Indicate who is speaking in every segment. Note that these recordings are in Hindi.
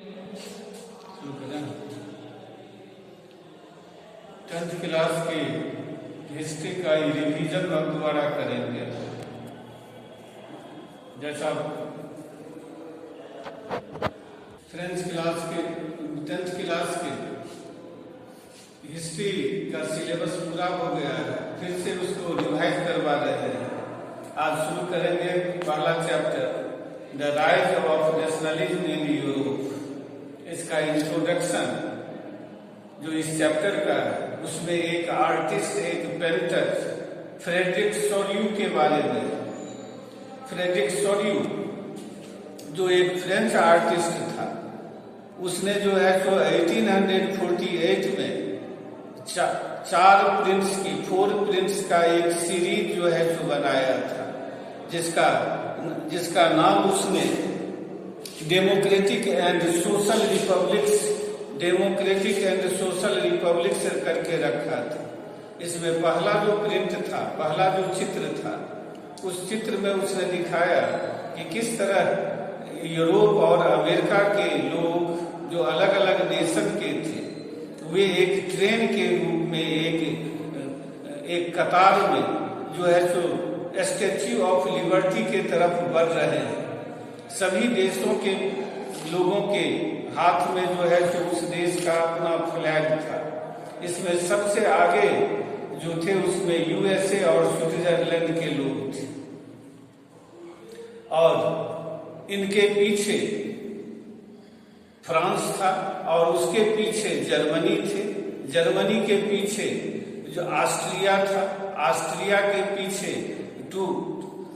Speaker 1: शुरू करें। 10th क्लास की हिस्ट्री का रिवीजन हम दोबारा करेंगे। जैसा फ्रेंच क्लास के 10th क्लास के हिस्ट्री का सिलेबस पूरा हो गया है, फिर से उसको रिवाइज करवा रहे हैं। आज शुरू करेंगे पहला chapter, the rise of nationalism in Europe. इसका इंट्रोडक्शन जो इस चैप्टर का है, उसमें एक आर्टिस्ट, एक पेंटर फ्रेडरिक सोरियू के बारे में। फ्रेडरिक सोरियू जो एक फ्रेंच आर्टिस्ट था, उसने जो है तो 1848 में 4 प्रिंट्स की 4 प्रिंट्स का एक सीरीज जो है तो बनाया था, जिसका नाम उसने डेमोक्रेटिक एंड सोशल रिपब्लिक्स करके रखा था। इसमें पहला जो प्रिंट था, पहला जो चित्र था, उस चित्र में उसने दिखाया कि किस तरह यूरोप और अमेरिका के लोग जो अलग अलग नेशन के थे, वे एक ट्रेन के रूप में एक कतार में जो है सो स्टैच्यू ऑफ लिबर्टी के तरफ बढ़ रहे हैं। सभी देशों के लोगों के हाथ में जो है सो उस देश का अपना फ्लैग था। इसमें सबसे आगे जो थे उसमें यूएसए और स्विट्जरलैंड के लोग थे, और इनके पीछे फ्रांस था और उसके पीछे जर्मनी थे। जर्मनी के पीछे जो ऑस्ट्रिया था, ऑस्ट्रिया के पीछे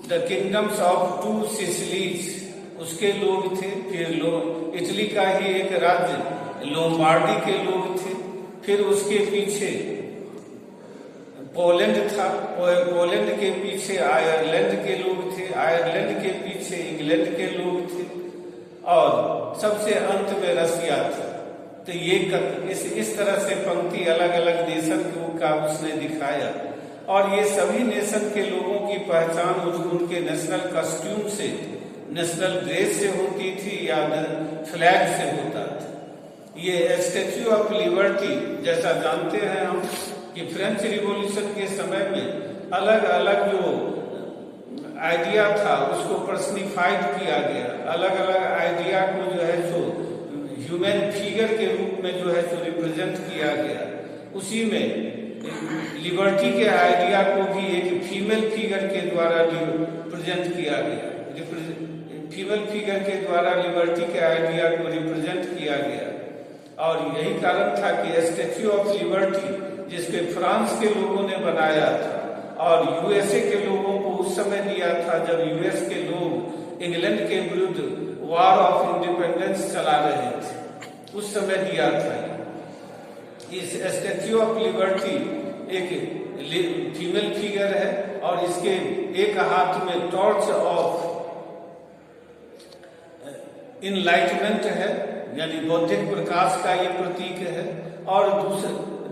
Speaker 1: द किंगडम्स ऑफ 2 सिसिलीज उसके लोग थे। फिर इटली का ही एक राज्य लोम्बार्डी के लोग थे। फिर उसके पीछे पोलैंड था, पोलैंड के पीछे आयरलैंड के लोग थे, आयरलैंड के पीछे इंग्लैंड के लोग थे, और सबसे अंत में रसिया था। तो ये इस तरह से पंक्ति अलग अलग नेशन का उसने दिखाया, और ये सभी नेशन के लोगों की पहचान उनके नेशनल कॉस्ट्यूम से, नेशनल ड्रेस से होती थी या फ्लैग से होता था। ये स्टैच्यू ऑफ लिबर्टी, जैसा जानते हैं हम कि फ्रेंच रिवॉल्यूशन के समय में अलग अलग जो आइडिया था उसको पर्सनिफाइड किया गया। अलग अलग आइडिया को जो है सो ह्यूमन फिगर के रूप में जो है सो रिप्रेजेंट किया गया। उसी में लिबर्टी के आइडिया को भी एक फीमेल फिगर के द्वारा रिप्रेजेंट किया गया। फीमेल फिगर के द्वारा लिबर्टी के आइडिया को रिप्रेजेंट किया गया, और यही कारण था कि स्टैच्यू ऑफ लिबर्टी, जिसके फ्रांस के लोगों ने बनाया था और यूएसए के लोगों को उस समय दिया था जब यूएस के लोग इंग्लैंड के विरुद्ध वॉर ऑफ इंडिपेंडेंस चला रहे थे, उस समय दिया था। इस स्टैच्यू ऑफ लिबर्टी एक फीमेल फिगर है, और इसके एक हाथ में टॉर्च ऑफ इनलाइटमेंट है, यानी बौद्धिक प्रकाश का ये प्रतीक है, और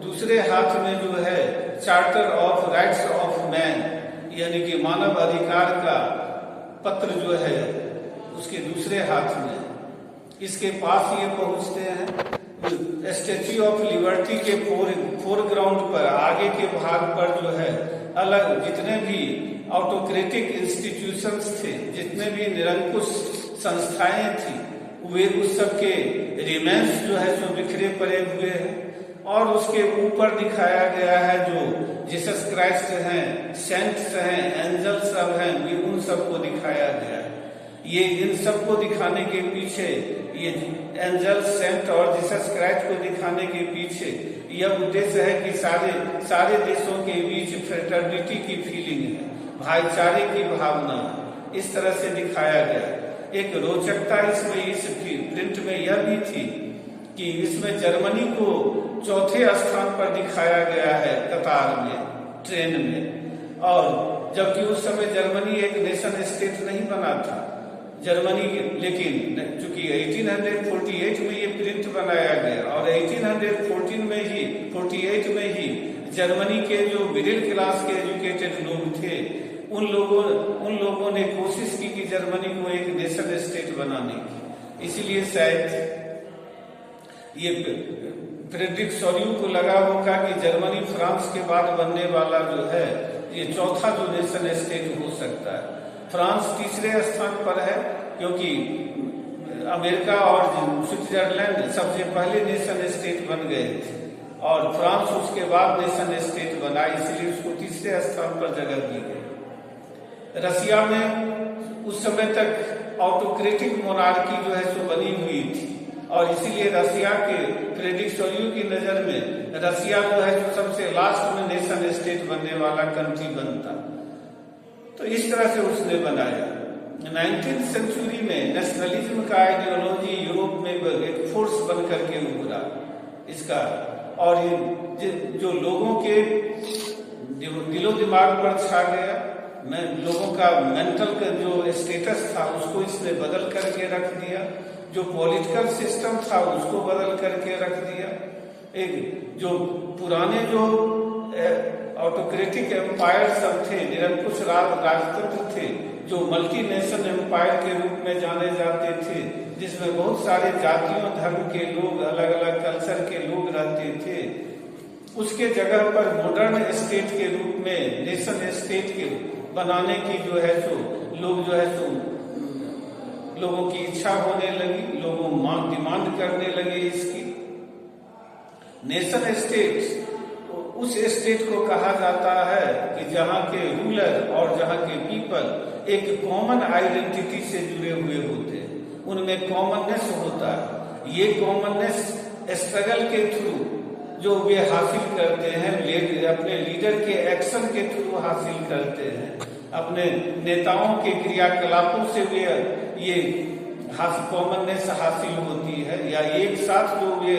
Speaker 1: दूसरे हाथ में जो है charter of rights of man, यानी कि मानव अधिकार का पत्र जो है उसके दूसरे हाथ में। इसके पास ये पहुंचते हैं स्टैच्यू ऑफ लिबर्टी के फोरग्राउंड पर, आगे के भाग पर जो है अलग जितने भी ऑटोक्रेटिक इंस्टीट्यूशंस थे, जितने भी निरंकुश संस्थाएं थी, वे उस सबके रिमेन्स जो है सो बिखरे पड़े हुए हैं। और उसके ऊपर दिखाया गया है जो जीसस क्राइस्ट हैं, सेंट्स हैं, एंजल्स सब हैं, वे उन सबको दिखाया गया है। ये इन सबको दिखाने के पीछे, ये एंजल्स, सेंट और जीसस क्राइस्ट को दिखाने के पीछे यह उद्देश्य है कि सारे देशों के बीच फ्रेटर्निटी की फीलिंग है, भाईचारे की भावना, इस तरह से दिखाया गया। एक रोचकता इसमें इस प्रिंट में यह भी थी कि इसमें जर्मनी को चौथे स्थान पर दिखाया गया है कतार में, ट्रेन में, और जबकि उस समय जर्मनी एक नेशन स्टेट नहीं बना था जर्मनी। लेकिन चूंकि 1848 में ये प्रिंट बनाया गया, और 1848 में ही जर्मनी के जो मिडिल क्लास के एजुकेटेड लोग थे, उन लोगों ने कोशिश की कि जर्मनी को एक नेशन स्टेट बनाने की। इसलिए शायद ये फ्रेडरिक सोल्यू को लगा होगा कि जर्मनी फ्रांस के बाद बनने वाला जो है ये चौथा जो नेशन स्टेट हो सकता है। फ्रांस तीसरे स्थान पर है क्योंकि अमेरिका और स्विट्जरलैंड सबसे पहले नेशन स्टेट बन गए थे और फ्रांस उसके बाद नेशन स्टेट बना, इसलिए उसको तीसरे स्थान पर जगह दी गई। रसिया में उस समय तक ऑटोक्रेटिक मोनार्की जो है सो बनी हुई थी और इसीलिए रसिया के फ्रेडरिक सोल्यू की नजर में रसिया जो है जो सबसे लास्ट में नेशन स्टेट बनने वाला कंट्री बनता। तो इस तरह से उसने बनाया। 19th सेंचुरी में नेशनलिज्म का आइडियोलॉजी यूरोप में एक फोर्स बन करके उभरा इसका, और ये जो लोगों के दिलो दिमाग पर छा गया, लोगों का मेंटल का जो स्टेटस था उसको इसने बदल करके रख दिया, जो पॉलिटिकल सिस्टम था उसको बदल करके रख दिया। एक जो पुराने जो ऑटोक्रेटिक एम्पायर सब थे, निरंकुश राजतंत्र थे, जो मल्टीनेशनल एम्पायर के रूप में जाने जाते थे, जिसमें बहुत सारे जातियों धर्म के लोग, अलग अलग कल्चर के लोग रहते थे, उसके जगह पर मॉडर्न स्टेट के रूप में नेशन स्टेट के बनाने की जो है सो लोग जो है सो लोगों की इच्छा होने लगी, लोगों डिमांड करने लगे इसकी। नेशन स्टेट उस स्टेट को कहा जाता है कि जहां के रूलर और जहां के पीपल एक कॉमन आइडेंटिटी से जुड़े हुए होते हैं, उनमें कॉमननेस होता है। ये कॉमननेस स्ट्रगल के थ्रू जो वे हासिल करते हैं, अपने लीडर के एक्शन के थ्रू हासिल करते हैं, अपने नेताओं के क्रियाकलापों से वे ये कॉमननेस हासिल होती है, या एक साथ जो वे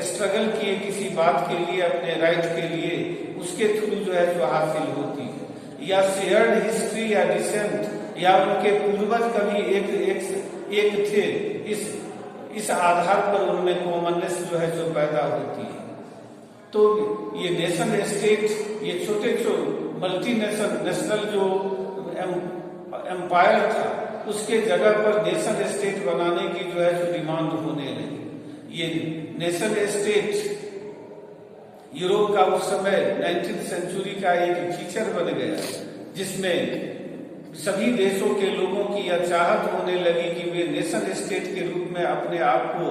Speaker 1: स्ट्रगल किए किसी बात के लिए, अपने राइट के लिए, उसके थ्रू जो है जो हासिल होती है, या शेयर्ड हिस्ट्री या डिसेंट, या उनके पूर्वज कभी एक थे, इस आधार पर उनमें कॉमननेस जो है जो पैदा होती है। तो ये नेशन स्टेट, ये छोटे नेशनल जो एम्पायर था, उसके जगह पर नेशन स्टेट बनाने की जो है जो डिमांड होने लगी। ये नेशन स्टेट यूरोप का उस समय 19th सेंचुरी का एक फीचर बन गया, जिसमें सभी देशों के लोगों की यह चाहत होने लगी कि वे नेशन स्टेट के रूप में अपने आप को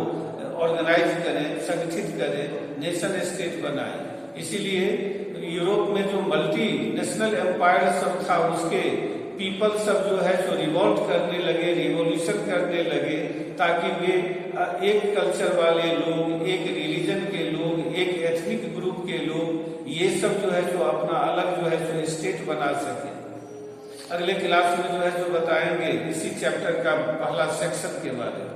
Speaker 1: ऑर्गेनाइज करें, संगठित करें, नेशन स्टेट बनाए। इसीलिए यूरोप में जो मल्टी नेशनल एम्पायर सब था, उसके पीपल सब जो है जो रिवॉल्ट करने लगे, रिवॉल्यूशन करने लगे, ताकि वे एक कल्चर वाले लोग, एक रिलीजन के लोग, एक एथनिक ग्रुप के लोग, ये सब जो है जो अपना अलग जो है जो स्टेट बना सके। अगले क्लास में जो है जो बताएंगे इसी चैप्टर का पहला सेक्शन के बारे में।